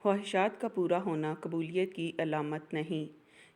خواہشات کا پورا ہونا قبولیت کی علامت نہیں۔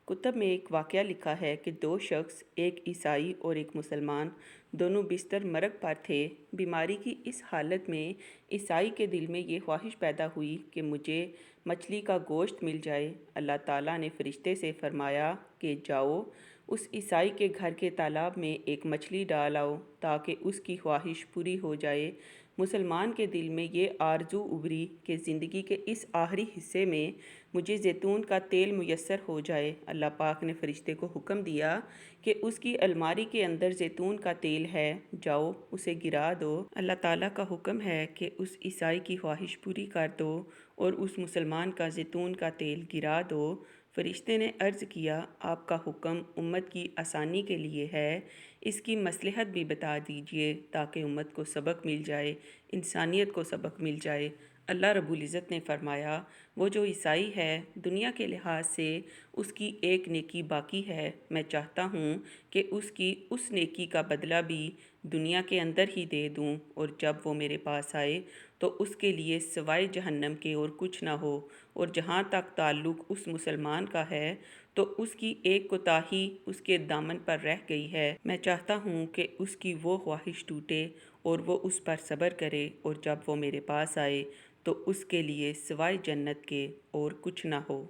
کتب میں ایک واقعہ لکھا ہے کہ دو شخص، ایک عیسائی اور ایک مسلمان، دونوں بستر مرگ پر تھے۔ بیماری کی اس حالت میں عیسائی کے دل میں یہ خواہش پیدا ہوئی کہ مجھے مچھلی کا گوشت مل جائے۔ اللہ تعالیٰ نے فرشتے سے فرمایا کہ جاؤ، اس عیسائی کے گھر کے تالاب میں ایک مچھلی ڈال آؤ تاکہ اس کی خواہش پوری ہو جائے۔ مسلمان کے دل میں یہ آرزو ابھری کہ زندگی کے اس آخری حصے میں مجھے زیتون کا تیل میسر ہو جائے۔ اللہ پاک نے فرشتے کو حکم دیا کہ اس کی الماری کے اندر زیتون کا تیل ہے، جاؤ اسے گرا دو۔ اللہ تعالیٰ کا حکم ہے کہ اس عیسائی کی خواہش پوری کر دو اور اس مسلمان کا زیتون کا تیل گرا دو۔ فرشتے نے عرض کیا، آپ کا حکم امت کی آسانی کے لیے ہے، اس کی مصلحت بھی بتا دیجئے تاکہ امت کو سبق مل جائے، انسانیت کو سبق مل جائے۔ اللہ رب العزت نے فرمایا، وہ جو عیسائی ہے، دنیا کے لحاظ سے اس کی ایک نیکی باقی ہے، میں چاہتا ہوں کہ اس کی اس نیکی کا بدلہ بھی دنیا کے اندر ہی دے دوں، اور جب وہ میرے پاس آئے تو اس کے لیے سوائے جہنم کے اور کچھ نہ ہو، اور جہاں تک تعلق اس مسلمان کا ہے تو اس کی ایک کوتاہی اس کے دامن پر رہ گئی ہے، میں چاہتا ہوں کہ اس کی وہ خواہش ٹوٹے اور وہ اس پر صبر کرے، اور جب وہ میرے پاس آئے تو اس کے لیے سوائے جنت کے اور کچھ نہ ہو۔